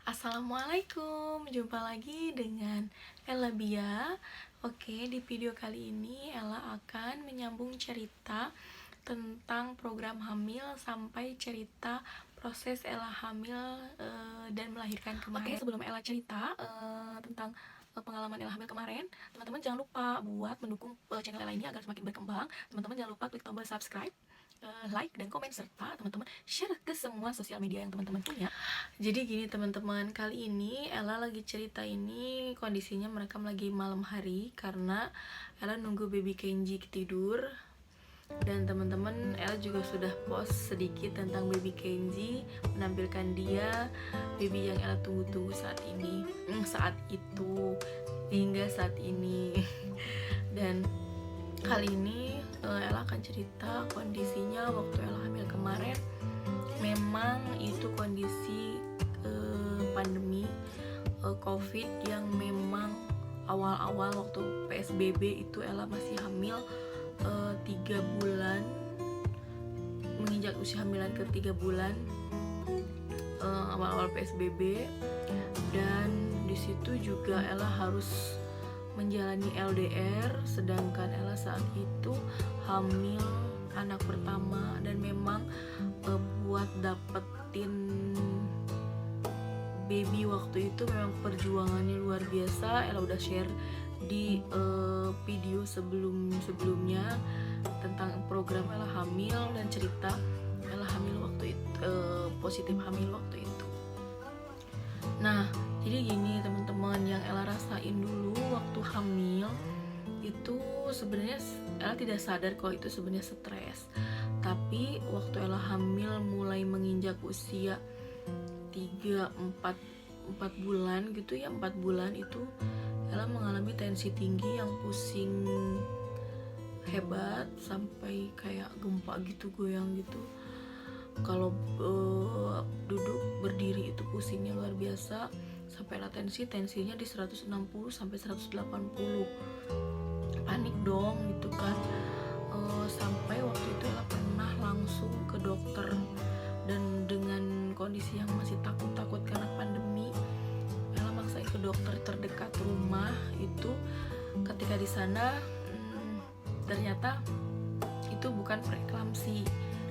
Assalamualaikum, jumpa lagi dengan Ella Bia. Oke, di video kali ini Ella akan menyambung cerita tentang program hamil sampai cerita proses Ella hamil dan melahirkan kemarin. Oke, sebelum Ella cerita tentang pengalaman Ella hamil kemarin, teman-teman jangan lupa buat mendukung channel Ella ini agar semakin berkembang. Teman-teman jangan lupa klik tombol subscribe, like dan komen, serta teman-teman share ke semua sosial media yang teman-teman punya. Jadi gini teman-teman, kali ini Ella lagi cerita ini kondisinya merekam lagi malam hari karena Ella nunggu baby Kenji tidur. Dan teman-teman, Ella juga sudah post sedikit tentang baby Kenji, menampilkan dia baby yang Ella tunggu-tunggu saat ini, saat itu hingga saat ini. Dan kali ini Ella akan cerita kondisinya waktu Ella hamil kemarin. Memang itu kondisi pandemi COVID yang memang awal-awal waktu PSBB itu Ella masih hamil 3 bulan, menginjak usia hamilan ke 3 bulan awal-awal PSBB. Dan disitu juga Ella harus menjalani LDR, sedangkan Ella saat itu hamil anak pertama. Dan memang buat dapetin baby waktu itu memang perjuangannya luar biasa. Ella udah share di video sebelumnya tentang program Ella hamil dan cerita Ella hamil waktu itu, positif hamil waktu itu. Nah, jadi gini teman-teman, yang Ella rasain dulu waktu hamil itu sebenarnya Ella tidak sadar kalau itu sebenarnya stres. Tapi waktu Ella hamil mulai menginjak usia 4 bulan gitu ya, 4 bulan itu Ella mengalami tensi tinggi yang pusing hebat sampai kayak gempa gitu, goyang gitu. Kalau duduk berdiri itu pusingnya luar biasa, sampai tensinya di 160 sampai 180. Panik dong gitu kan. Sampai waktu itu Ella pernah langsung ke dokter, dan dengan kondisi yang masih takut karena pandemi, Ella maksain ke dokter terdekat rumah itu. Ketika di sana ternyata itu bukan preeklamsi,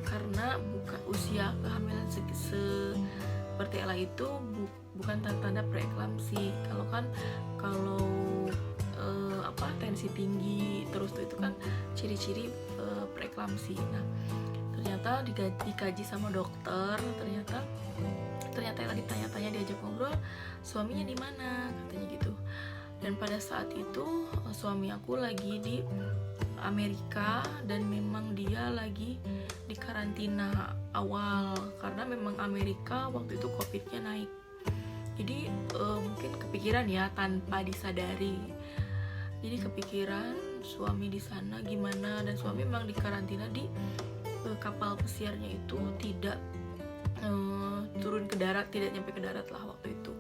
karena usia kehamilan seperti Ella itu bukan tanda preeklamsi. Kalau tensi tinggi terus itu kan ciri-ciri preeklamsi. Nah, ternyata dikaji sama dokter, ternyata Ella ditanya-tanya, diajak ngobrol, suaminya di mana katanya gitu. Dan pada saat itu suami aku lagi di Amerika, dan memang dia lagi di karantina awal karena memang Amerika waktu itu COVID-nya naik. Jadi mungkin kepikiran ya tanpa disadari. Jadi kepikiran suami di sana gimana, dan suami memang di karantina di kapal pesiarnya itu, tidak turun ke darat, tidak nyampe ke darat lah waktu itu.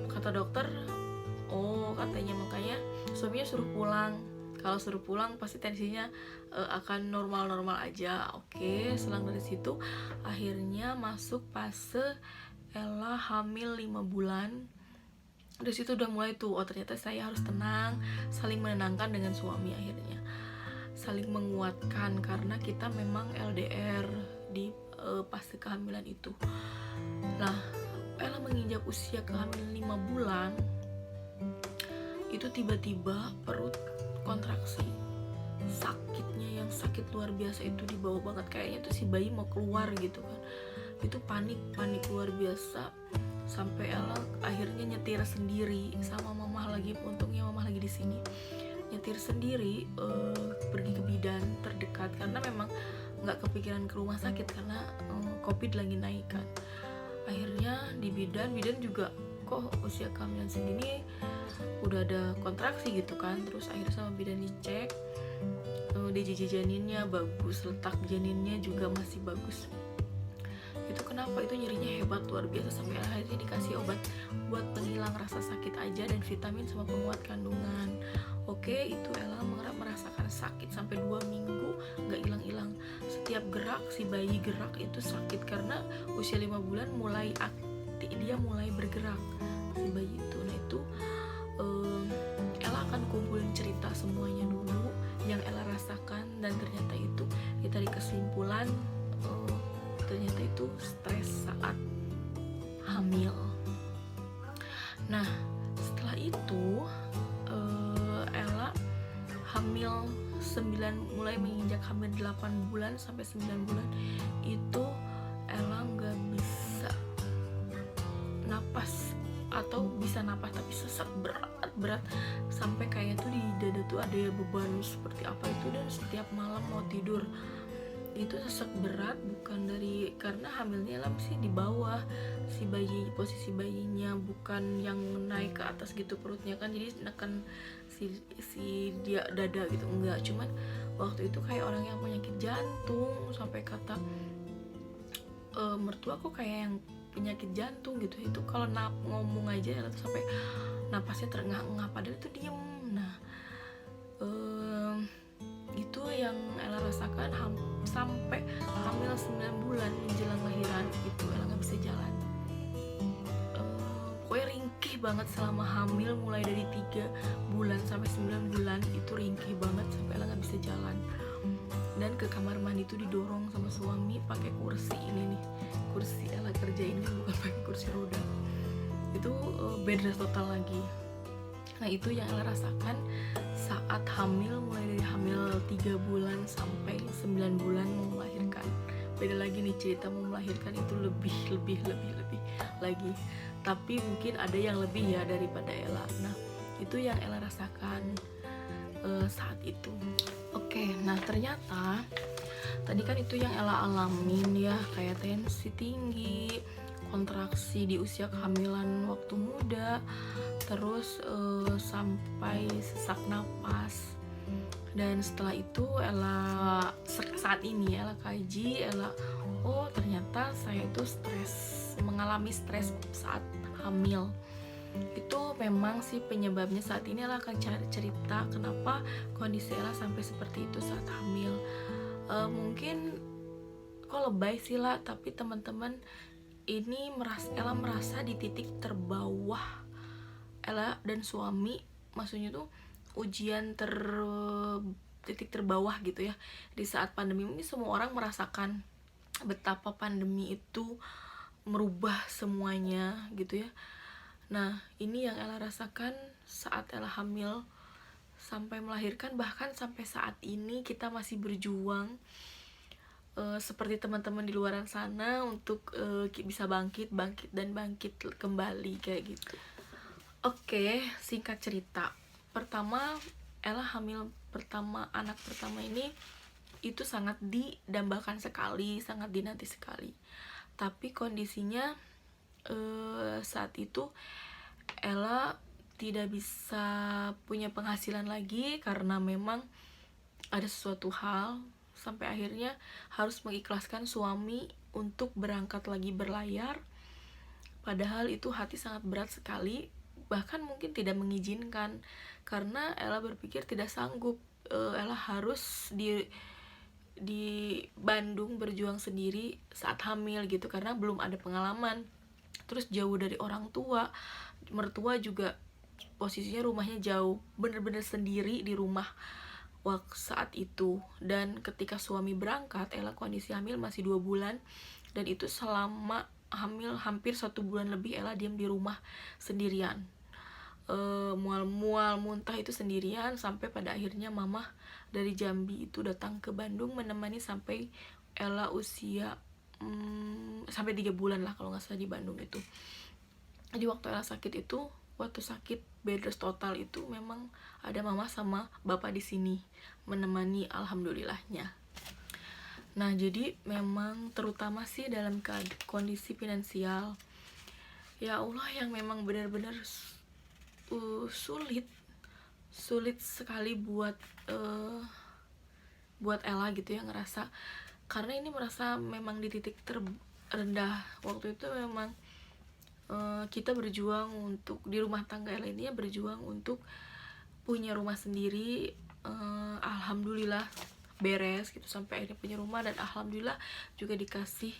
Kata dokter, katanya makanya suaminya suruh pulang. Kalau suruh pulang pasti tensinya akan normal aja. Oke, selang dari situ akhirnya masuk fase Ella hamil 5 bulan. Dari situ udah mulai tuh, ternyata saya harus tenang, saling menenangkan dengan suami, akhirnya saling menguatkan karena kita memang LDR di fase kehamilan itu. Nah, Ella menginjak usia kehamilan 5 bulan itu tiba-tiba perut kontraksi, sakitnya yang sakit luar biasa itu, dibawa banget, kayaknya tuh si bayi mau keluar gitu kan. Itu panik luar biasa, sampai Ella akhirnya nyetir sendiri sama mama lagi. Untungnya mama lagi di sini, nyetir sendiri pergi ke bidan terdekat karena memang nggak kepikiran ke rumah sakit karena COVID lagi naik kan. Akhirnya di bidan juga, kok usia kehamilan segini udah ada kontraksi gitu kan. Terus akhirnya sama bidan dicek, DJJ janinnya bagus, letak janinnya juga masih bagus. Itu kenapa itu nyerinya hebat luar biasa, sampai akhirnya dikasih obat buat penghilang rasa sakit aja dan vitamin sama penguat kandungan. Oke, itu Ella merasakan sakit sampai 2 minggu nggak hilang-hilang. Setiap gerak si bayi gerak itu sakit karena usia 5 bulan mulai hati dia mulai bergerak si bayi itu. Nah itu Ella akan kumpulin cerita semuanya dulu yang Ella rasakan, dan ternyata itu ditarik kesimpulan ternyata itu stres saat hamil. Nah setelah itu Ella hamil 9, mulai menginjak hamil 8 bulan sampai 9 bulan itu Ella nggak bisa napas, atau bisa napas tapi sesak berat sampai kayak tuh di dada tuh ada beban seperti apa itu, dan setiap malam mau tidur itu sesak berat, bukan dari karena hamilnya lah masih di bawah si bayi, posisi bayinya bukan yang naik ke atas gitu perutnya kan, jadi nekan si dia dada gitu, enggak, cuman waktu itu kayak orang yang penyakit jantung, sampai kata mertua aku kayak yang penyakit jantung gitu. Itu kalau ngomong aja atau sampai napasnya terengah-engah padahal itu diem. Nah itu yang Ella rasakan sampai hamil 9 bulan menjelang lahiran itu Ella nggak bisa jalan. Pokoknya ringkih banget selama hamil, mulai dari 3 bulan sampai 9 bulan itu ringkih banget sampai Ella nggak bisa jalan. Dan ke kamar mandi itu didorong sama suami pakai kursi ini nih, kursi Ella kerja ini bukan pakai kursi roda. Itu bed rest total lagi. Nah itu yang Ella rasakan saat hamil, mulai dari hamil 3 bulan sampai 9 bulan mau melahirkan. Beda lagi nih cerita mau melahirkan itu lebih lagi, tapi mungkin ada yang lebih ya daripada Ella. Nah itu yang Ella rasakan saat itu. Oke, nah ternyata tadi kan itu yang Ella alamin ya, kayak tensi tinggi, kontraksi di usia kehamilan waktu muda, terus sampai sesak napas. Dan setelah itu Ella saat ini Ella kaji, Ella ternyata saya itu mengalami stres saat hamil. Itu memang sih penyebabnya. Saat ini Ella akan cari cerita kenapa kondisi Ella sampai seperti itu saat hamil. Mungkin kok lebay sih lah, tapi teman-teman ini Ella merasa di titik terbawah Ella dan suami, maksudnya tuh ujian titik terbawah gitu ya. Di saat pandemi ini semua orang merasakan betapa pandemi itu merubah semuanya gitu ya. Nah ini yang Ella rasakan saat Ella hamil sampai melahirkan, bahkan sampai saat ini kita masih berjuang seperti teman-teman di luar sana untuk bisa bangkit kembali kayak gitu. Oke, singkat cerita, pertama Ella hamil pertama, anak pertama ini itu sangat didambakan sekali, sangat dinanti sekali. Tapi kondisinya saat itu Ella tidak bisa punya penghasilan lagi karena memang ada sesuatu hal, sampai akhirnya harus mengikhlaskan suami untuk berangkat lagi berlayar. Padahal itu hati sangat berat sekali, bahkan mungkin tidak mengizinkan, karena Ella berpikir tidak sanggup. Ella harus di Bandung berjuang sendiri saat hamil gitu, karena belum ada pengalaman, terus jauh dari orang tua, mertua juga posisinya rumahnya jauh, bener-bener sendiri di rumah waktu saat itu. Dan ketika suami berangkat, Ella kondisi hamil masih 2 bulan, dan itu selama hamil hampir 1 bulan lebih Ella diam di rumah sendirian, mual muntah itu sendirian, sampai pada akhirnya mama dari Jambi itu datang ke Bandung menemani sampai Ella usia sampai 3 bulan lah kalau nggak salah di Bandung itu. Jadi waktu Ella sakit itu, waktu sakit bed rest total itu memang ada mama sama bapak di sini menemani, alhamdulillahnya. Nah jadi memang terutama sih dalam kondisi finansial, ya Allah, yang memang benar-benar sulit sekali buat Ella gitu ya, ngerasa, karena ini merasa memang di titik terendah waktu itu. Memang kita berjuang untuk di rumah tangga Ella ini ya, berjuang untuk punya rumah sendiri. Alhamdulillah beres gitu sampai akhirnya punya rumah, dan alhamdulillah juga dikasih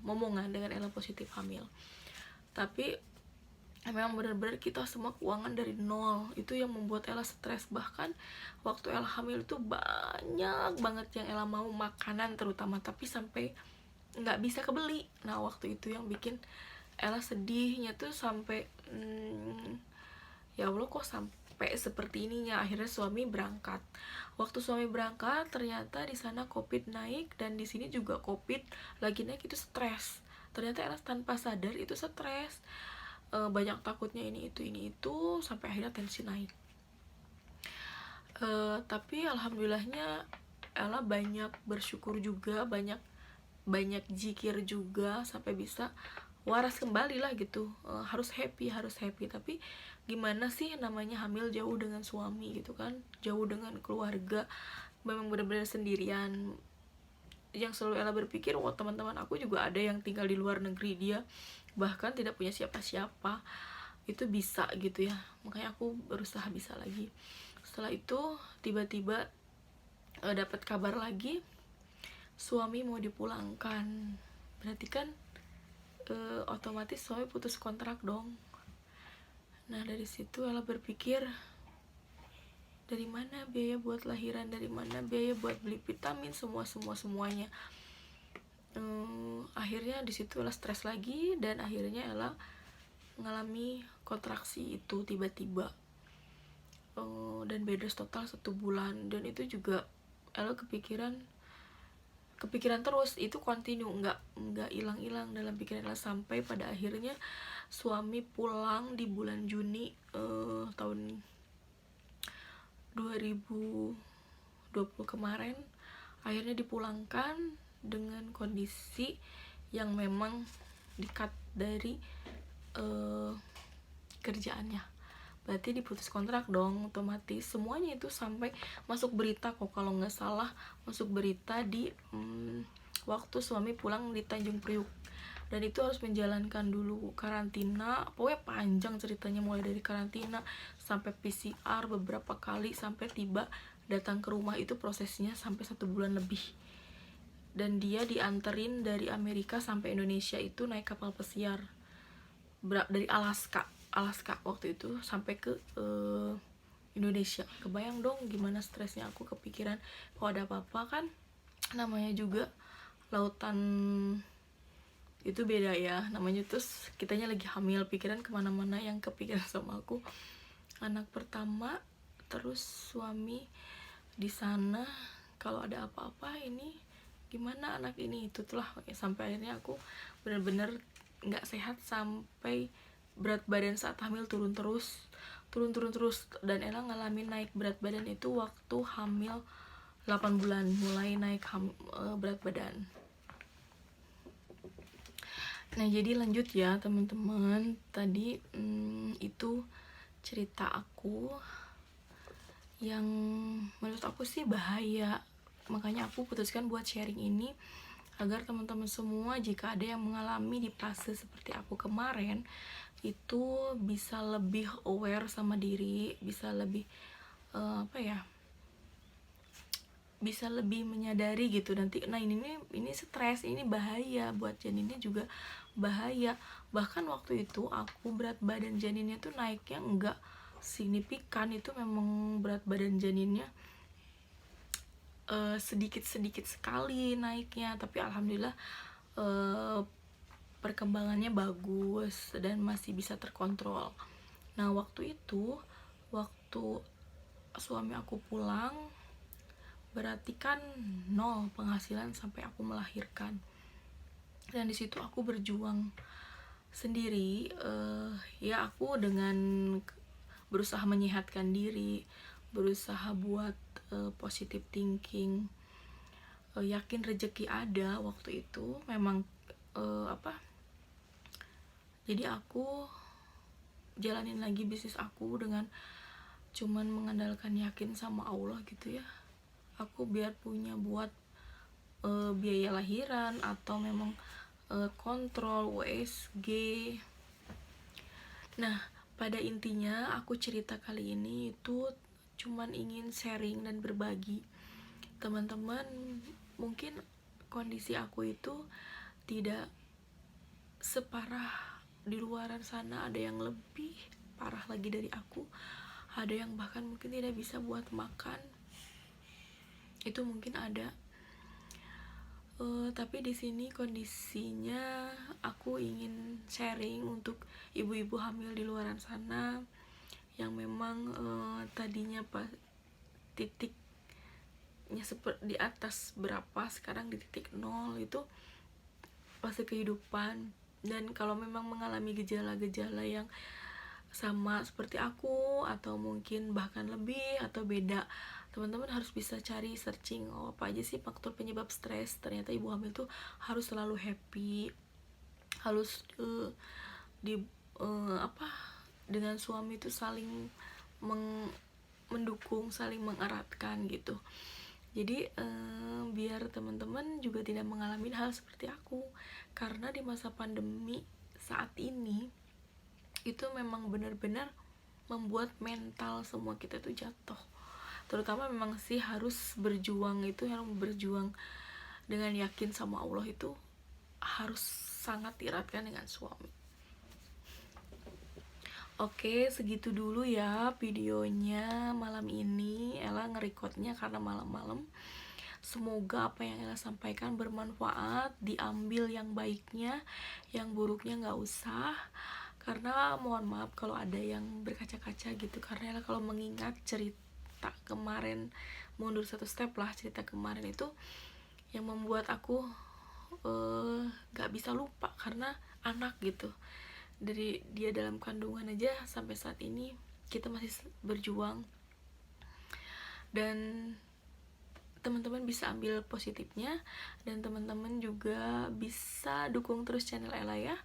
momongan dengan Ella positif hamil. Tapi memang benar-benar kita semua keuangan dari nol, itu yang membuat Ella stres. Bahkan waktu Ella hamil itu banyak banget yang Ella mau, makanan terutama, tapi sampai nggak bisa kebeli. Nah waktu itu yang bikin Ella sedihnya tuh sampai ya Allah kok sampai seperti ininya. Akhirnya suami berangkat. Waktu suami berangkat ternyata di sana COVID naik, dan di sini juga COVID lagi naik. Itu stres. Ternyata Ella tanpa sadar itu stres. Banyak takutnya ini itu sampai akhirnya tensi naik. Tapi alhamdulillahnya Ella banyak bersyukur juga, banyak zikir juga sampai bisa waras kembali lah gitu. Harus happy. Tapi gimana sih, namanya hamil jauh dengan suami gitu kan, jauh dengan keluarga, memang benar-benar sendirian. Yang selalu Ella berpikir, wah teman-teman aku juga ada yang tinggal di luar negeri, dia bahkan tidak punya siapa-siapa, itu bisa gitu ya. Makanya aku berusaha bisa lagi. Setelah itu tiba-tiba dapat kabar lagi suami mau dipulangkan. Berarti kan otomatis suami putus kontrak dong. Nah dari situ Ella berpikir, dari mana biaya buat lahiran, dari mana biaya buat beli vitamin, semuanya. Akhirnya di situ Ella stres lagi, dan akhirnya Ella mengalami kontraksi itu tiba-tiba, dan bed rest total 1 bulan. Dan itu juga Ella kepikiran terus, itu kontinu, nggak hilang dalam pikiran Ella, sampai pada akhirnya suami pulang di bulan Juni tahun 2020 kemarin. Akhirnya dipulangkan dengan kondisi yang memang di-cut dari kerjaannya. Berarti diputus kontrak dong, otomatis semuanya itu sampai masuk berita kok, kalau nggak salah masuk berita di waktu suami pulang di Tanjung Priuk. Dan itu harus menjalankan dulu karantina, pokoknya panjang ceritanya, mulai dari karantina sampai PCR beberapa kali, sampai tiba datang ke rumah. Itu prosesnya sampai 1 bulan lebih. Dan dia dianterin dari Amerika sampai Indonesia itu naik kapal pesiar dari Alaska waktu itu sampai ke Indonesia. Kebayang dong gimana stresnya aku, kepikiran kalau ada apa-apa kan, namanya juga lautan itu beda ya namanya. Terus kitanya lagi hamil, pikiran kemana-mana yang kepikiran sama aku anak pertama, terus suami di sana, kalau ada apa-apa ini gimana anak ini, itu telah sampai akhirnya aku benar-benar nggak sehat, sampai berat badan saat hamil turun terus. Dan Ella ngalamin naik berat badan itu waktu hamil 8 bulan, mulai naik berat badan. Nah jadi lanjut ya teman-teman, tadi itu cerita aku yang menurut aku sih bahaya. Makanya aku putuskan buat sharing ini, agar teman-teman semua jika ada yang mengalami di fase seperti aku kemarin, itu bisa lebih aware sama diri, bisa lebih bisa lebih menyadari gitu nanti. Nah ini stres, ini bahaya buat janinnya juga bahaya. Bahkan waktu itu aku berat badan janinnya tuh naiknya enggak signifikan, itu memang berat badan janinnya sedikit sekali naiknya, tapi alhamdulillah perkembangannya bagus dan masih bisa terkontrol. Nah waktu itu, waktu suami aku pulang, berarti kan 0 penghasilan sampai aku melahirkan. Dan di situ aku berjuang sendiri, ya aku dengan berusaha menyehatkan diri, berusaha buat positive thinking, yakin rezeki ada waktu itu memang jadi aku jalanin lagi bisnis aku dengan cuman mengandalkan yakin sama Allah gitu ya. Aku biar punya buat biaya lahiran atau memang kontrol USG. Nah pada intinya aku cerita kali ini itu cuman ingin sharing dan berbagi. Teman-teman mungkin kondisi aku itu tidak separah di luaran sana, ada yang lebih parah lagi dari aku, ada yang bahkan mungkin tidak bisa buat makan, itu mungkin ada. Tapi di sini kondisinya aku ingin sharing untuk ibu-ibu hamil di luaran sana yang memang tadinya pas titiknya seperti di atas berapa, sekarang di titik 0, itu fase kehidupan. Dan kalau memang mengalami gejala-gejala yang sama seperti aku atau mungkin bahkan lebih atau beda, teman-teman harus bisa cari searching, oh apa aja sih faktor penyebab stres. Ternyata ibu hamil tuh harus selalu happy, harus di dengan suami itu saling mendukung, saling mengeratkan gitu. Jadi biar teman-teman juga tidak mengalami hal seperti aku, karena di masa pandemi saat ini itu memang benar-benar membuat mental semua kita tuh jatuh. Terutama memang sih harus berjuang, itu yang berjuang dengan yakin sama Allah itu harus sangat dieratkan dengan suami. Oke, segitu dulu ya videonya malam ini. Ella nge-recordnya karena malam-malam. Semoga apa yang Ella sampaikan bermanfaat, diambil yang baiknya, yang buruknya nggak usah. Karena mohon maaf kalau ada yang berkaca-kaca gitu, karena Ella kalau mengingat cerita kemarin, mundur satu step lah, cerita kemarin itu yang membuat aku gak bisa lupa, karena anak gitu, dari dia dalam kandungan aja sampai saat ini kita masih berjuang. Dan teman-teman bisa ambil positifnya, dan teman-teman juga bisa dukung terus channel Ella ya.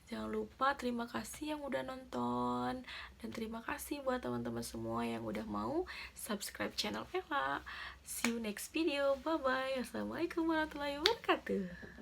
Jangan lupa, terima kasih yang udah nonton, dan terima kasih buat teman-teman semua yang udah mau subscribe channel Ella. See you next video, bye bye. Assalamualaikum warahmatullahi wabarakatuh.